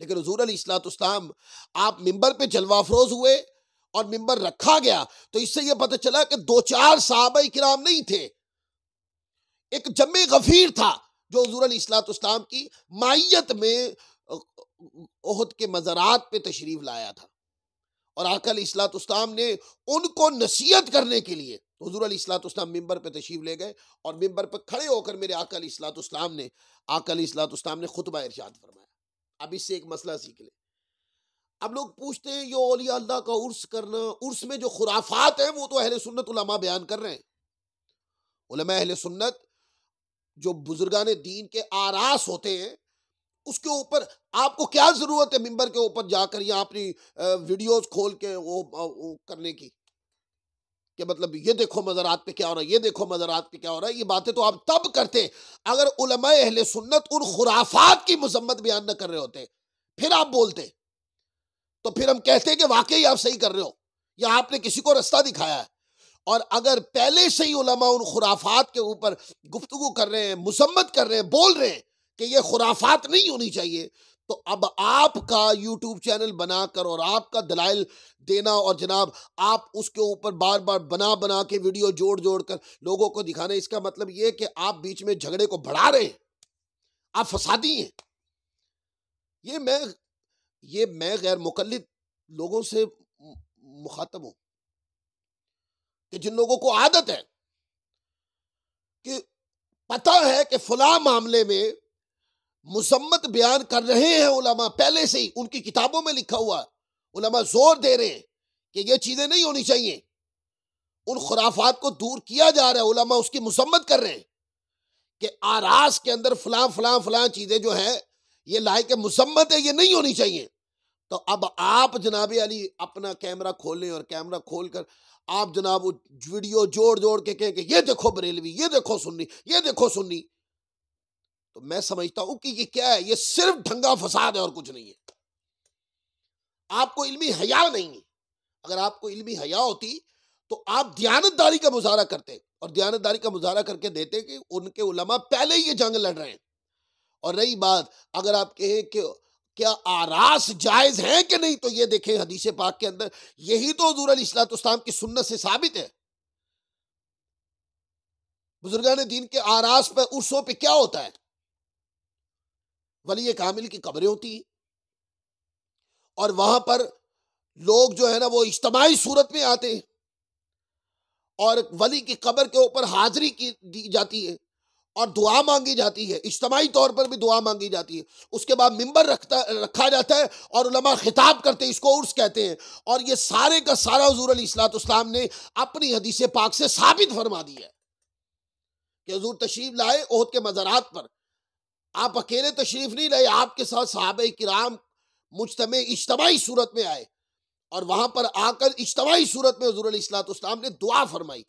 لیکن حضور علیہ الصلوۃ والسلام آپ ممبر پہ جلوہ افروز ہوئے اور ممبر رکھا گیا، تو اس سے یہ پتہ چلا کہ دو چار صحابہ کرام نہیں تھے، ایک جمع غفیر تھا جو حضور علیہ الصلوۃ والسلام کی معیت میں احد کے مزارات پہ تشریف لایا تھا۔ اور آقا علیہ الصلوۃ والسلام نے ان کو نصیحت کرنے کے لیے حضور علیہ الصلوۃ والسلام ممبر پہ تشریف لے گئے، اور ممبر پہ کھڑے ہو کر میرے آقا علیہ الصلوۃ والسلام نے خطبہ ارشاد فرمایا۔ اب اس سے ایک مسئلہ سیکھ لیں۔ اب لوگ پوچھتے ہیں یہ اولیاء اللہ کا عرس کرنا، عرس میں جو خرافات ہیں وہ تو اہل سنت علماء بیان کر رہے ہیں۔ علماء اہل سنت جو بزرگان دین کے آراس ہوتے ہیں، اس کے اوپر آپ کو کیا ضرورت ہے ممبر کے اوپر جا کر یا اپنی ویڈیوز کھول کے وہ کرنے کی کہ مطلب یہ دیکھو مزارات پہ کیا ہو رہا ہے، یہ دیکھو مزارات پہ کیا ہو رہا ہے۔ یہ باتیں تو آپ تب کرتے اگر علماء اہل سنت ان خرافات کی مذمت بیان نہ کر رہے ہوتے، پھر آپ بولتے، تو پھر ہم کہتے کہ واقعی آپ صحیح کر رہے ہو یا آپ نے کسی کو رستہ دکھایا ہے۔ اور اگر پہلے سے ہی علماء ان خرافات کے اوپر گفتگو کر رہے ہیں، مذمت کر رہے ہیں، بول رہے ہیں کہ یہ خرافات نہیں ہونی چاہیے، تو اب آپ کا یوٹیوب چینل بنا کر اور آپ کا دلائل دینا اور جناب آپ اس کے اوپر بار بار بنا کے ویڈیو جوڑ کر لوگوں کو دکھانا، اس کا مطلب یہ کہ آپ بیچ میں جھگڑے کو بڑھا رہے ہیں، آپ فسادی ہیں۔ یہ میں یہ میں غیر مقلد لوگوں سے مخاطب ہوں کہ جن لوگوں کو عادت ہے کہ پتہ ہے کہ فلاں معاملے میں مذمت بیان کر رہے ہیں علماء پہلے سے ہی، ان کی کتابوں میں لکھا ہوا ہے، علماء زور دے رہے ہیں کہ یہ چیزیں نہیں ہونی چاہیے، ان خرافات کو دور کیا جا رہا ہے، علماء اس کی مذمت کر رہے ہیں کہ آراس کے اندر فلاں فلاں فلاں چیزیں جو ہیں یہ لائق مذمت ہے، یہ نہیں ہونی چاہیے۔ تو اب آپ جناب علی اپنا کیمرہ کھولیں اور کیمرہ کھول کر آپ جناب ویڈیو جوڑ جوڑ کے کہیں کہ یہ دیکھو بریلوی، یہ دیکھو سنی، یہ دیکھو سنی، تو میں سمجھتا ہوں کہ یہ کیا ہے؟ یہ صرف ڈھنگا فساد ہے اور کچھ نہیں ہے۔ آپ کو علمی حیا نہیں ہے۔ اگر آپ کو علمی حیا ہوتی تو آپ دیانتداری کا مظاہرہ کرتے اور دیانتداری کا مظاہرہ کر کے دیتے کہ ان کے علماء پہلے ہی یہ جنگ لڑ رہے ہیں۔ اور رہی بات اگر آپ کہیں کہ کیا آراس جائز ہیں کہ نہیں، تو یہ دیکھیں حدیث پاک کے اندر یہی تو حضور علیہ الصلوۃ والسلام کی سنت سے ثابت ہے۔ بزرگان دین کے آراس پہ، عرسوں پہ کیا ہوتا ہے؟ ولی کامل کی قبریں ہوتی ہیں اور وہاں پر لوگ جو ہے نا وہ اجتماعی صورت میں آتے ہیں اور ولی کی قبر کے اوپر حاضری کی دی جاتی ہے اور دعا مانگی جاتی ہے، اجتماعی طور پر بھی دعا مانگی جاتی ہے۔ اس کے بعد ممبر رکھا جاتا ہے اور علماء خطاب کرتے ہیں، اس کو عرس کہتے ہیں، اور یہ سارے کا سارا حضور علیہ الصلوۃ والسلام نے اپنی حدیث پاک سے ثابت فرما دیا ہے کہ حضور تشریف لائے احد کے مزارات پر۔ آپ اکیلے تشریف نہیں لائے، آپ کے ساتھ صحابہ کرام مجتمع اجتماعی صورت میں آئے اور وہاں پر آ کر اجتماعی صورت میں حضور علیہ الصلوۃ والسلام نے دعا فرمائی۔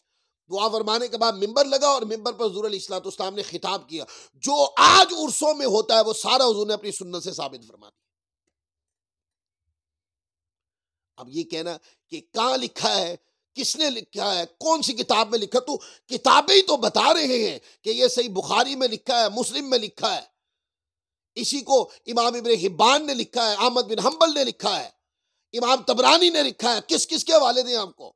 دعا فرمانے کے بعد ممبر لگا اور ممبر پر حضور علیہ الصلوۃ والسلام نے خطاب کیا۔ جو آج عرسوں میں ہوتا ہے وہ سارا حضور نے اپنی سنت سے ثابت فرما دیا۔ اب یہ کہنا کہ کہاں لکھا ہے، کس نے لکھا ہے، کون سی کتاب میں لکھا، تو کتابیں ہی تو بتا رہے ہیں کہ یہ صحیح بخاری میں لکھا ہے، مسلم میں لکھا ہے، اسی کو امام ابن حبان نے لکھا ہے، احمد بن حنبل نے لکھا ہے، امام طبرانی نے لکھا ہے، کس کس کے حوالے دیں آپ کو؟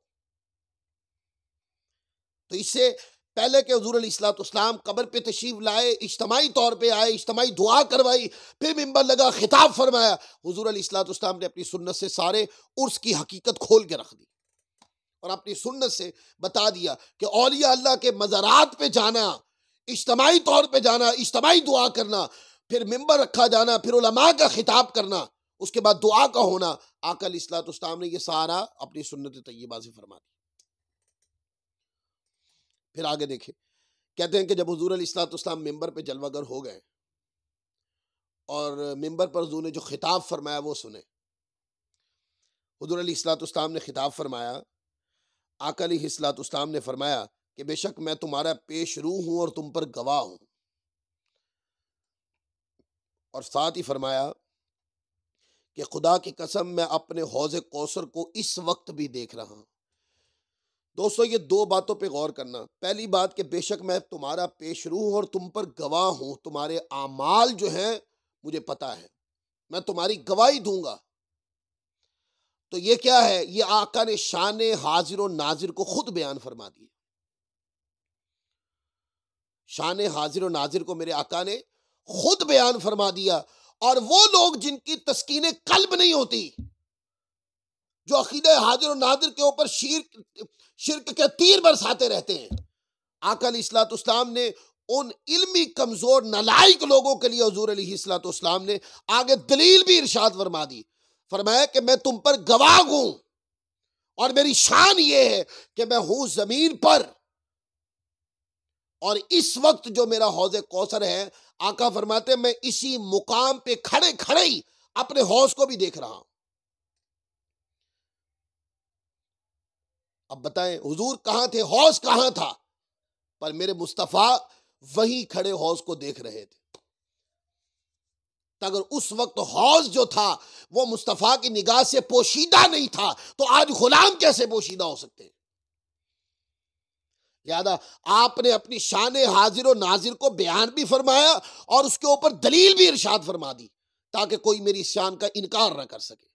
تو اس سے پہلے کہ حضور علیہ الصلوۃ والسلام قبر پہ تشریف لائے، اجتماعی طور پہ آئے، اجتماعی دعا کروائی، پھر ممبر لگا، خطاب فرمایا، حضور علیہ الصلوۃ والسلام نے اپنی سنت سے سارے عرس کی حقیقت کھول کے رکھ دی اور اپنی سنت سے بتا دیا کہ اولیاء اللہ کے مزارات پہ جانا، اجتماعی طور پہ جانا، اجتماعی دعا کرنا، پھر ممبر رکھا جانا، پھر علماء کا خطاب کرنا، اس کے بعد دعا کا ہونا، آقا علیہ الصلوۃ والسلام نے یہ سارا اپنی سنت طیبہ سے فرما دیا۔ پھر آگے دیکھیں، کہتے ہیں کہ جب حضور علیہ الصلوۃ والسلام ممبر پہ جلوہ گر ہو گئے اور ممبر پر حضور نے جو خطاب فرمایا وہ سنے۔ حضور علیہ الصلوۃ والسلام نے خطاب فرمایا، آقا علیہ الصلوۃ والسلام نے فرمایا کہ بے شک میں تمہارا پیش رو ہوں اور تم پر گواہ ہوں، اور ساتھ ہی فرمایا کہ خدا کی قسم میں اپنے حوض کوثر کو اس وقت بھی دیکھ رہا ہوں۔ دوستو یہ دو باتوں پہ غور کرنا۔ پہلی بات کہ بے شک میں تمہارا پیش رو ہوں اور تم پر گواہ ہوں، تمہارے اعمال جو ہیں مجھے پتا ہے، میں تمہاری گواہی دوں گا۔ تو یہ کیا ہے؟ یہ آقا نے شان حاضر و ناظر کو خود بیان فرما دی۔ شان حاضر و ناظر کو میرے آقا نے خود بیان فرما دیا، اور وہ لوگ جن کی تسکین قلب نہیں ہوتی، جو عقیدہ حاضر و ناظر کے اوپر شرک کے تیر برساتے رہتے ہیں، آقا علیہ الصلوۃ والسلام نے ان علمی کمزور نالائق لوگوں کے لیے حضور علیہ الصلوۃ والسلام نے آگے دلیل بھی ارشاد فرما دی، فرمایا کہ میں تم پر گواہ ہوں اور میری شان یہ ہے کہ میں ہوں زمین پر، اور اس وقت جو میرا حوض کوثر ہے، آقا فرماتے ہیں میں اسی مقام پہ کھڑے کھڑے ہی اپنے حوض کو بھی دیکھ رہا ہوں۔ اب بتائیں حضور کہاں تھے، حوض کہاں تھا؟ پر میرے مصطفیٰ وہیں کھڑے حوض کو دیکھ رہے تھے۔ اگر اس وقت حوض جو تھا وہ مصطفیٰ کی نگاہ سے پوشیدہ نہیں تھا تو آج غلام کیسے پوشیدہ ہو سکتے ہیں؟ لہذا آپ نے اپنی شان حاضر و ناظر کو بیان بھی فرمایا اور اس کے اوپر دلیل بھی ارشاد فرما دی تاکہ کوئی میری شان کا انکار نہ کر سکے۔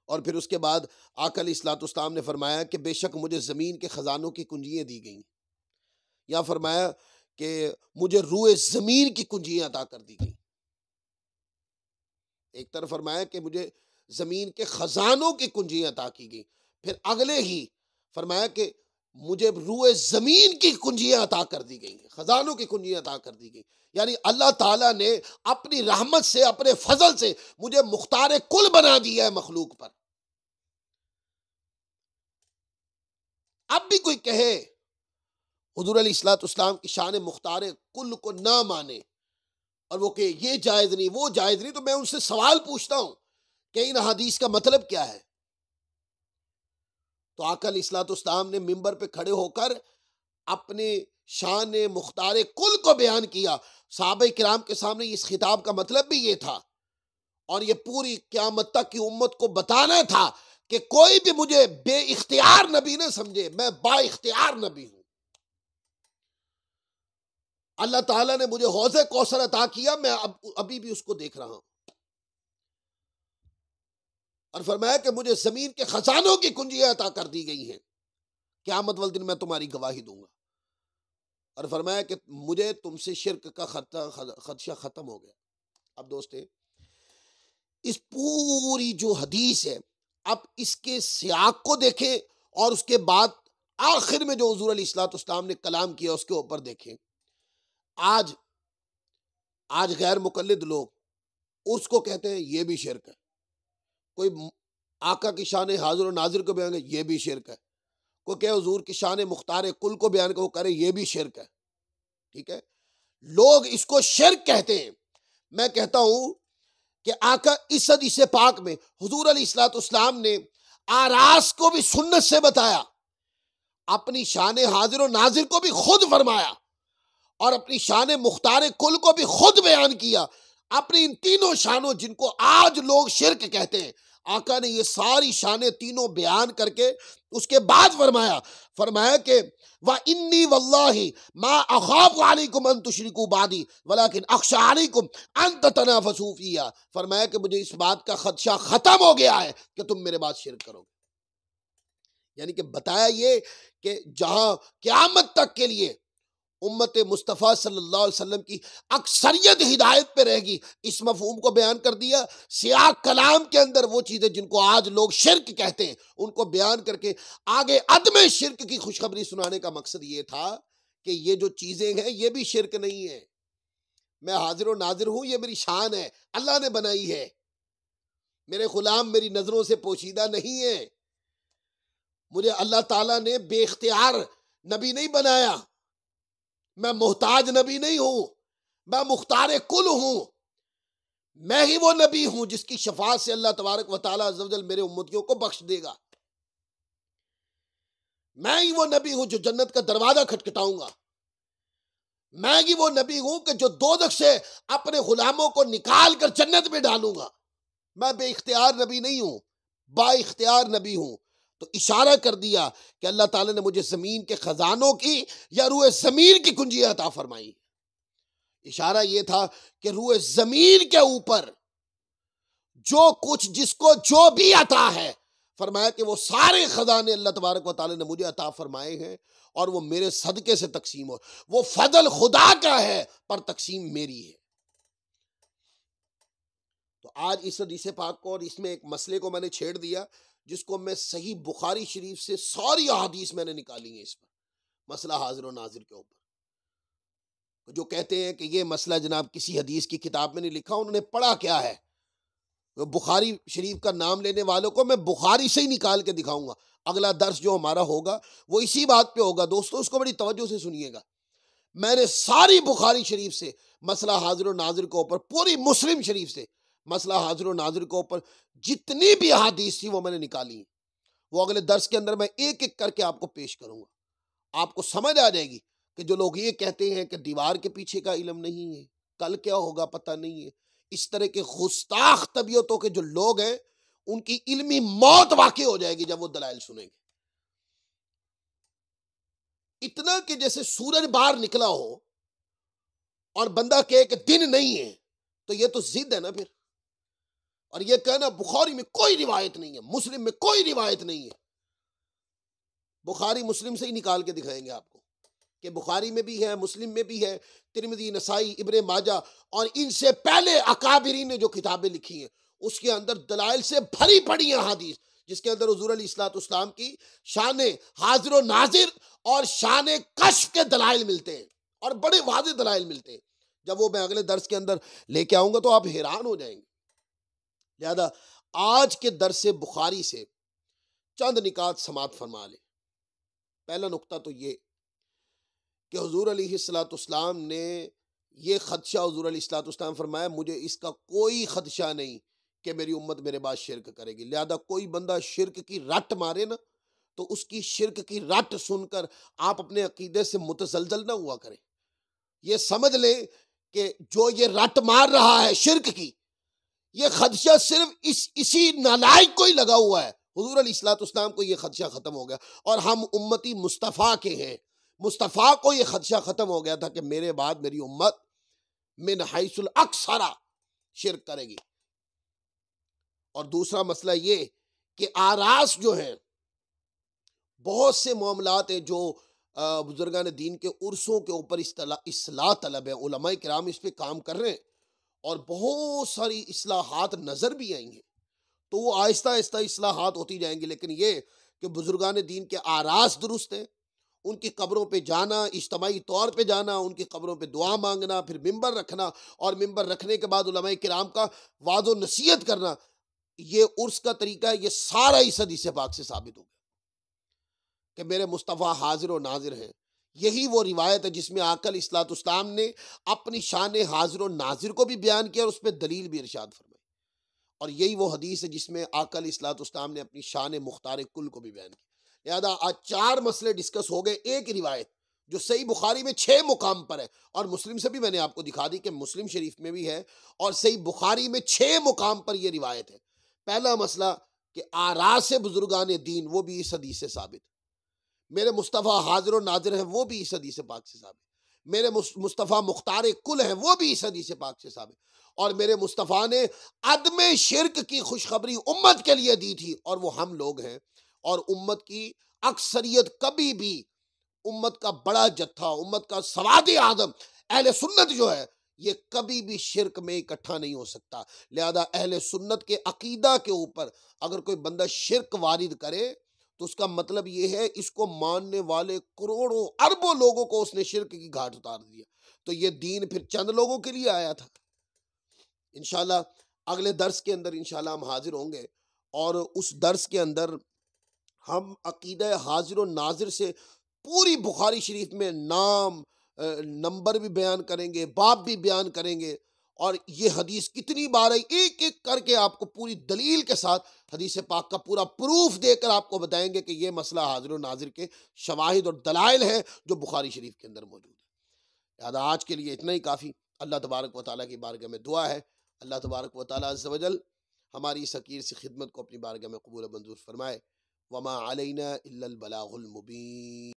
اور پھر اس کے بعد آقا علیہ الصلوۃ والسلام نے فرمایا کہ بے شک مجھے زمین کے خزانوں کی کنجیاں دی گئیں، یا فرمایا کہ مجھے روئے زمین کی کنجیاں عطا کر دی گئیں۔ ایک طرف فرمایا کہ مجھے زمین کے خزانوں کی کنجیاں عطا کی گئی، پھر اگلے ہی فرمایا کہ مجھے روئے زمین کی کنجیاں عطا کر دی گئی، خزانوں کی کنجیاں عطا کر دی گئی. یعنی اللہ تعالیٰ نے اپنی رحمت سے، اپنے فضل سے مجھے مختار کل بنا دیا ہے مخلوق پر. اب بھی کوئی کہے حضور علیہ الصلوۃ والسلام کی شان مختار کل کو نہ مانے اور وہ کہ یہ جائز نہیں وہ جائز نہیں، تو میں ان سے سوال پوچھتا ہوں کہ ان حدیث کا مطلب کیا ہے؟ تو آقا علیہ الصلوۃ والسلام نے منبر پہ کھڑے ہو کر اپنے شان مختار کل کو بیان کیا. صحابہ کرام کے سامنے اس خطاب کا مطلب بھی یہ تھا، اور یہ پوری قیامت تک کی امت کو بتانا تھا کہ کوئی بھی مجھے بے اختیار نبی نہ سمجھے، میں با اختیار نبی ہوں. اللہ تعالیٰ نے مجھے حوض کوثر عطا کیا، میں ابھی بھی اس کو دیکھ رہا ہوں. اور فرمایا کہ مجھے زمین کے خزانوں کی کنجیاں عطا کر دی گئی ہیں، قیامت والدن میں تمہاری گواہی دوں گا. اور فرمایا کہ مجھے تم سے شرک کا خدشہ ختم ہو گیا. اب دوستے، اس پوری جو حدیث ہے، اب اس کے سیاق کو دیکھیں اور اس کے بعد آخر میں جو حضور علیہ الصلوۃ والسلام نے کلام کیا اس کے اوپر دیکھیں. آج غیر مقلد لوگ اس کو کہتے ہیں یہ بھی شرک ہے. کوئی آقا کی شان حاضر و ناظر کو بیان کرے یہ بھی شرک ہے. کوئی کہ حضور کی شان مختار کل کو بیان کرے یہ بھی شرک ہے. ٹھیک ہے، لوگ اس کو شرک کہتے ہیں. میں کہتا ہوں کہ آقا اس حدیث پاک میں حضور علیہ الصلوۃ والسلام نے آراس کو بھی سنت سے بتایا، اپنی شان حاضر و ناظر کو بھی خود فرمایا، اور اپنی شان مختار کل کو بھی خود بیان کیا. اپنی ان تینوں شانوں جن کو آج لوگ شرک کہتے ہیں، آقا نے یہ ساری شانیں تینوں بیان کر کے اس کے بعد فرمایا کہ وَإِنِّي وَاللَّهِ مَا أَخَافُ عَلَيْكُمْ أَن تُشْرِكُوا بَعْدِي وَلَكِنْ أَخْشَىٰ عَلَيْكُمْ أَن تَتَنَافَسُوا فِيهَا. فرمایا کہ مجھے اس بات کا خدشہ ختم ہو گیا ہے کہ تم میرے بعد شرک کرو گے. یعنی کہ بتایا یہ کہ جہاں قیامت تک کے لیے امت مصطفیٰ صلی اللہ علیہ وسلم کی اکثریت ہدایت پہ رہے گی، اس مفہوم کو بیان کر دیا. سیاق کلام کے اندر وہ چیزیں جن کو آج لوگ شرک کہتے ہیں ان کو بیان کر کے آگے عدم شرک کی خوشخبری سنانے کا مقصد یہ تھا کہ یہ جو چیزیں ہیں یہ بھی شرک نہیں ہے. میں حاضر و ناظر ہوں، یہ میری شان ہے، اللہ نے بنائی ہے. میرے غلام میری نظروں سے پوشیدہ نہیں ہے. مجھے اللہ تعالیٰ نے بے اختیار نبی نہیں بنایا، میں محتاج نبی نہیں ہوں، میں مختار کل ہوں. میں ہی وہ نبی ہوں جس کی شفاعت سے اللہ تبارک و تعالیٰ عز و جل میرے امتیوں کو بخش دے گا. میں ہی وہ نبی ہوں جو جنت کا دروازہ کھٹکھٹاؤں گا. میں ہی وہ نبی ہوں کہ جو دوزخ سے اپنے غلاموں کو نکال کر جنت میں ڈالوں گا. میں بے اختیار نبی نہیں ہوں، با اختیار نبی ہوں. تو اشارہ کر دیا کہ اللہ تعالیٰ نے مجھے زمین کے خزانوں کی یا روئے زمین کی کنجیاں عطا فرمائی. اشارہ یہ تھا کہ روئے زمین کے اوپر جو کچھ جس کو جو بھی عطا ہے، فرمایا کہ وہ سارے خزانے اللہ تبارک و تعالیٰ نے مجھے عطا فرمائے ہیں اور وہ میرے صدقے سے تقسیم ہو. وہ فضل خدا کا ہے پر تقسیم میری ہے. تو آج اس حدیث پاک کو اور اس میں ایک مسئلے کو میں نے چھیڑ دیا جس کو میں صحیح بخاری شریف سے ساری احادیث میں نے نکالی ہیں. اس پر مسئلہ حاضر و ناظر کے اوپر جو کہتے ہیں کہ یہ مسئلہ جناب کسی حدیث کی کتاب میں نہیں لکھا، انہوں نے پڑھا کیا ہے. بخاری شریف کا نام لینے والوں کو میں بخاری سے ہی نکال کے دکھاؤں گا. اگلا درس جو ہمارا ہوگا وہ اسی بات پہ ہوگا. دوستو اس کو بڑی توجہ سے سنیے گا. میں نے ساری بخاری شریف سے مسئلہ حاضر و ناظر کے اوپر، پوری مسلم شریف سے مسئلہ حاضر و ناظر کے اوپر جتنی بھی احادیث تھی وہ میں نے نکالی ہیں. وہ اگلے درس کے اندر میں ایک ایک کر کے آپ کو پیش کروں گا. آپ کو سمجھ آ جائے گی کہ جو لوگ یہ کہتے ہیں کہ دیوار کے پیچھے کا علم نہیں ہے، کل کیا ہوگا پتہ نہیں ہے، اس طرح کے گستاخ طبیعتوں کے جو لوگ ہیں ان کی علمی موت واقع ہو جائے گی جب وہ دلائل سنیں گے. اتنا کہ جیسے سورج باہر نکلا ہو اور بندہ کہے کہ دن نہیں ہے تو یہ تو ضد ہے نا پھر. اور یہ کہنا بخاری میں کوئی روایت نہیں ہے، مسلم میں کوئی روایت نہیں ہے. بخاری مسلم سے ہی نکال کے دکھائیں گے آپ کو کہ بخاری میں بھی ہے، مسلم میں بھی ہے، ترمذی، نسائی، ابن ماجہ اور ان سے پہلے اکابرین نے جو کتابیں لکھی ہیں اس کے اندر دلائل سے بھری پڑی احادیث، جس کے اندر حضور علیہ الصلوۃ والسلام کی شان حاضر و ناظر اور شان کشف کے دلائل ملتے ہیں، اور بڑے واضح دلائل ملتے ہیں۔ جب وہ میں اگلے درس کے اندر لے کے آؤں گا تو آپ حیران ہو جائیں گے۔ لہذا آج کے درس بخاری سے چند نکات سماعت فرما لیں۔ پہلا نقطہ تو یہ کہ حضور علیہ الصلوۃ والسلام نے یہ خدشہ، حضور علیہ الصلوۃ والسلام فرمایا مجھے اس کا کوئی خدشہ نہیں کہ میری امت میرے بعد شرک کرے گی۔ لہذا کوئی بندہ شرک کی رٹ مارے نا تو اس کی شرک کی رٹ سن کر آپ اپنے عقیدے سے متزلزل نہ ہوا کریں۔ یہ سمجھ لیں کہ جو یہ رٹ مار رہا ہے شرک کی، یہ خدشہ صرف اسی نالائق کو ہی لگا ہوا ہے۔ حضور علیہ الصلوۃ والسلام کو یہ خدشہ ختم ہو گیا، اور ہم امتی مصطفیٰ کے ہیں۔ مصطفیٰ کو یہ خدشہ ختم ہو گیا تھا کہ میرے بعد میری امت من حیث الاکثر شرک کرے گی۔ اور دوسرا مسئلہ یہ کہ آراس جو ہیں، بہت سے معاملات ہیں جو بزرگان دین کے عرصوں کے اوپر اصلاح طلب ہے، علماء کرام اس پہ کام کر رہے ہیں، اور بہت ساری اصلاحات نظر بھی آئی ہیں، تو وہ آہستہ آہستہ اصلاحات ہوتی جائیں گی۔ لیکن یہ کہ بزرگان دین کے آراس درست ہیں، ان کی قبروں پہ جانا، اجتماعی طور پہ جانا، ان کی قبروں پہ دعا مانگنا، پھر ممبر رکھنا، اور ممبر رکھنے کے بعد علماء کرام کا وعظ و نصیحت کرنا، یہ عرس کا طریقہ ہے، یہ سارا اس حدیث پاک سے ثابت ہو گیا کہ میرے مصطفیٰ حاضر و ناظر ہیں۔ یہی وہ روایت ہے جس میں آقا علیہ الصلوۃ والسلام نے اپنی شان حاضر و ناظر کو بھی بیان کیا اور اس پہ دلیل بھی ارشاد فرمائی، اور یہی وہ حدیث ہے جس میں آقا علیہ الصلوۃ والسلام نے اپنی شان مختار کل کو بھی بیان کیا۔ لہذا آج 4 مسئلے ڈسکس ہو گئے، ایک روایت جو صحیح بخاری میں 6 مقام پر ہے، اور مسلم سے بھی میں نے آپ کو دکھا دی کہ مسلم شریف میں بھی ہے، اور صحیح بخاری میں 6 مقام پر یہ روایت ہے۔ پہلا مسئلہ کہ آراس بزرگان دین وہ بھی اس حدیث سے ثابت، میرے مصطفیٰ حاضر و ناظر ہیں وہ بھی اس حدیث پاک سے ثابت، میرے مصطفیٰ مختار کل ہیں وہ بھی اس حدیث پاک سے ثابت، اور میرے مصطفیٰ نے عدم شرک کی خوشخبری امت کے لیے دی تھی، اور وہ ہم لوگ ہیں۔ اور امت کی اکثریت کبھی بھی، امت کا بڑا جتھا، امت کا سواد اعظم اہل سنت جو ہے، یہ کبھی بھی شرک میں اکٹھا نہیں ہو سکتا۔ لہذا اہل سنت کے عقیدہ کے اوپر اگر کوئی بندہ شرک وارد کرے تو اس کا مطلب یہ ہے اس کو ماننے والے کروڑوں اربوں لوگوں کو اس نے شرک کی گھاٹ اتار دیا، تو یہ دین پھر چند لوگوں کے لیے آیا تھا۔ انشاءاللہ اگلے درس کے اندر انشاءاللہ ہم حاضر ہوں گے، اور اس درس کے اندر ہم عقیدہ حاضر و ناظر سے پوری بخاری شریف میں نام نمبر بھی بیان کریں گے، باب بھی بیان کریں گے، اور یہ حدیث کتنی بار ہے ایک ایک کر کے آپ کو پوری دلیل کے ساتھ حدیث پاک کا پورا پروف دے کر آپ کو بتائیں گے کہ یہ مسئلہ حاضر و ناظر کے شواہد اور دلائل ہیں جو بخاری شریف کے اندر موجود ہے۔ لہذا آج کے لیے اتنا ہی کافی۔ اللہ تبارک و تعالیٰ کی بارگاہ میں دعا ہے اللہ تبارک و تعالیٰ عز و جل ہماری اس حقیر سی خدمت کو اپنی بارگاہ میں قبول و منظور فرمائے۔ وما علینا الا البلاغ المبین۔